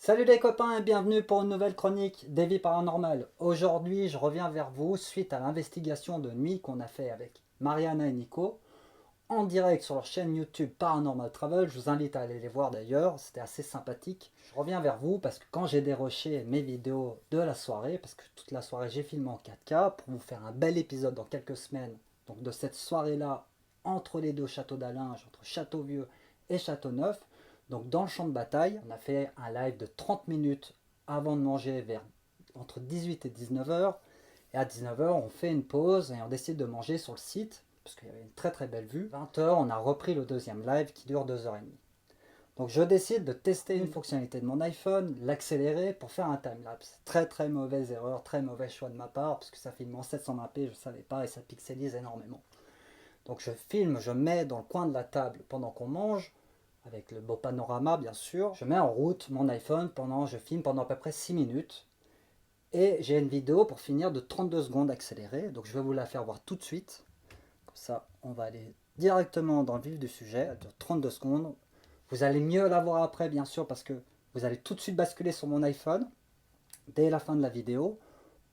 Salut les copains et bienvenue pour une nouvelle chronique des vies paranormales. Aujourd'hui, je reviens vers vous suite à l'investigation de nuit qu'on a fait avec Mariana et Nico en direct sur leur chaîne YouTube Paranormal Travel. Je vous invite à aller les voir d'ailleurs, c'était assez sympathique. Je reviens vers vous parce que quand j'ai déroché mes vidéos de la soirée, parce que toute la soirée j'ai filmé en 4K pour vous faire un bel épisode dans quelques semaines, donc de cette soirée-là entre les deux châteaux d'Allinges, entre Châteauvieux et Châteauneuf, donc dans le champ de bataille. On a fait un live de 30 minutes avant de manger vers entre 18 et 19h. Et à 19h, on fait une pause et on décide de manger sur le site parce qu'il y avait une très très belle vue. 20h, on a repris le deuxième live qui dure 2h30. Donc je décide de tester une fonctionnalité de mon iPhone, l'accélérer pour faire un timelapse. Très très mauvaise erreur, très mauvais choix de ma part parce que ça filme en 720p, je ne savais pas et ça pixelise énormément. Donc je filme, je mets dans le coin de la table pendant qu'on mange, avec le beau panorama bien sûr. Je mets en route mon iPhone je filme pendant à peu près 6 minutes. Et j'ai une vidéo pour finir de 32 secondes accélérée, donc je vais vous la faire voir tout de suite. Comme ça, on va aller directement dans le vif du sujet, elle dure 32 secondes. Vous allez mieux la voir après, bien sûr, parce que vous allez tout de suite basculer sur mon iPhone, dès la fin de la vidéo,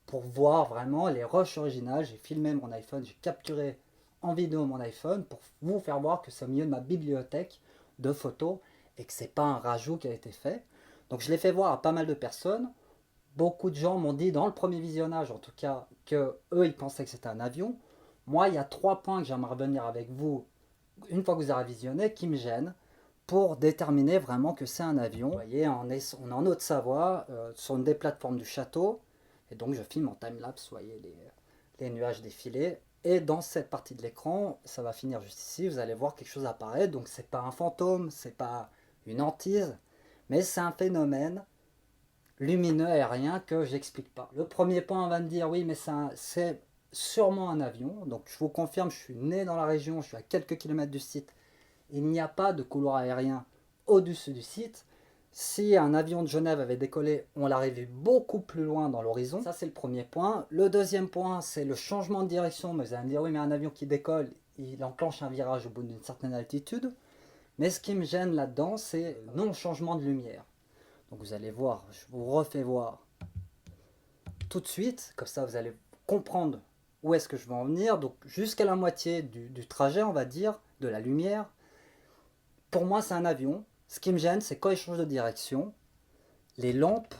pour voir vraiment les rushs originales. J'ai filmé mon iPhone, j'ai capturé en vidéo mon iPhone pour vous faire voir que c'est au milieu de ma bibliothèque de photos et que c'est pas un rajout qui a été fait. Donc je l'ai fait voir à pas mal de personnes. Beaucoup de gens m'ont dit dans le premier visionnage en tout cas que eux ils pensaient que c'était un avion. Moi il y a 3 points que j'aimerais revenir avec vous une fois que vous aurez visionné qui me gênent pour déterminer vraiment que c'est un avion. Vous voyez, on est en Haute-Savoie, sur une des plateformes du château, et donc je filme en time-lapse, vous voyez les nuages défiler. Et dans cette partie de l'écran, ça va finir juste ici, vous allez voir quelque chose apparaître. Donc c'est pas un fantôme, c'est pas une hantise, mais c'est un phénomène lumineux aérien que j'explique pas. Le premier point, on va me dire oui, mais c'est sûrement un avion. Donc je vous confirme, je suis né dans la région, je suis à quelques kilomètres du site. Il n'y a pas de couloir aérien au-dessus du site. Si un avion de Genève avait décollé, on l'aurait vu beaucoup plus loin dans l'horizon. Ça, c'est le premier point. Le deuxième point, c'est le changement de direction. Mais vous allez me dire, oui, mais un avion qui décolle, il enclenche un virage au bout d'une certaine altitude. Mais ce qui me gêne là-dedans, c'est le non-changement de lumière. Donc vous allez voir, je vous refais voir tout de suite. Comme ça, vous allez comprendre où est-ce que je veux en venir. Donc jusqu'à la moitié du trajet, on va dire, de la lumière, pour moi, c'est un avion. Ce qui me gêne, c'est quand il change de direction, les lampes,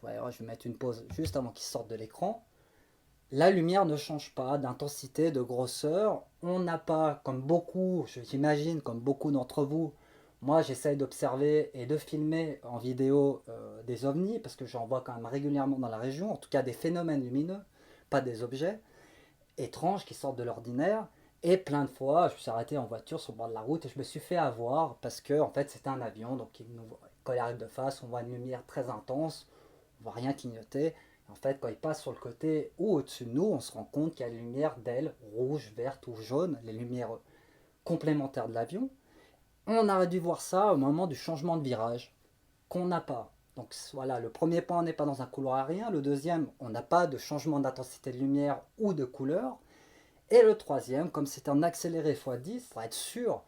ouais, je vais mettre une pause juste avant qu'ils sortent de l'écran, la lumière ne change pas d'intensité, de grosseur. On n'a pas, comme beaucoup, j'imagine, comme beaucoup d'entre vous, moi j'essaye d'observer et de filmer en vidéo des ovnis, parce que j'en vois quand même régulièrement dans la région, en tout cas des phénomènes lumineux, pas des objets étranges qui sortent de l'ordinaire. Et plein de fois, je me suis arrêté en voiture sur le bord de la route et je me suis fait avoir parce que en fait c'était un avion. Donc quand il arrive de face, on voit une lumière très intense, on voit rien clignoter. Et en fait, quand il passe sur le côté ou au-dessus de nous, on se rend compte qu'il y a une lumière d'ailes rouge, verte ou jaune, les lumières complémentaires de l'avion. On aurait dû voir ça au moment du changement de virage, qu'on n'a pas. Donc voilà, le premier point, on n'est pas dans un couloir aérien. Le deuxième, on n'a pas de changement d'intensité de lumière ou de couleur. Et le troisième, comme c'est un accéléré x10, pour être sûr,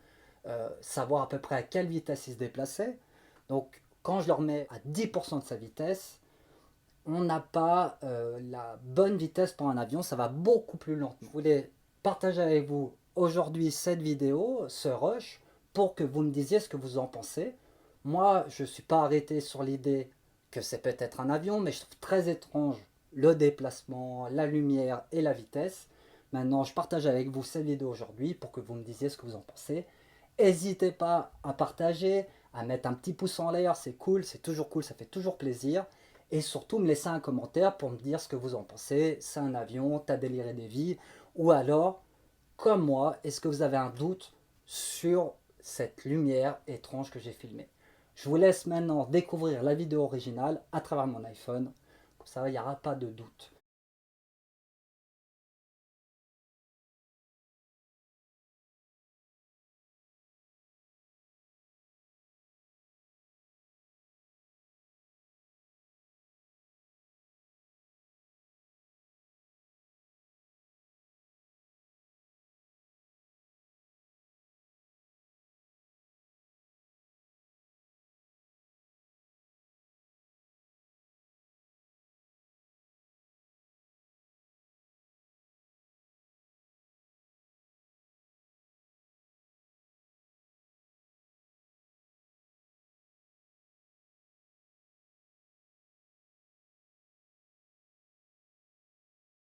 savoir à peu près à quelle vitesse il se déplaçait. Donc quand je le remets à 10% de sa vitesse, on n'a pas la bonne vitesse pour un avion, ça va beaucoup plus lentement. Je voulais partager avec vous aujourd'hui cette vidéo, ce rush, pour que vous me disiez ce que vous en pensez. Moi, je ne suis pas arrêté sur l'idée que c'est peut-être un avion, mais je trouve très étrange le déplacement, la lumière et la vitesse. Maintenant, je partage avec vous cette vidéo aujourd'hui pour que vous me disiez ce que vous en pensez. N'hésitez pas à partager, à mettre un petit pouce en l'air, c'est cool, c'est toujours cool, ça fait toujours plaisir. Et surtout, me laisser un commentaire pour me dire ce que vous en pensez. C'est un avion, t'as déliré des vies. Ou alors, comme moi, est-ce que vous avez un doute sur cette lumière étrange que j'ai filmée? Je vous laisse maintenant découvrir la vidéo originale à travers mon iPhone. Comme ça, il n'y aura pas de doute.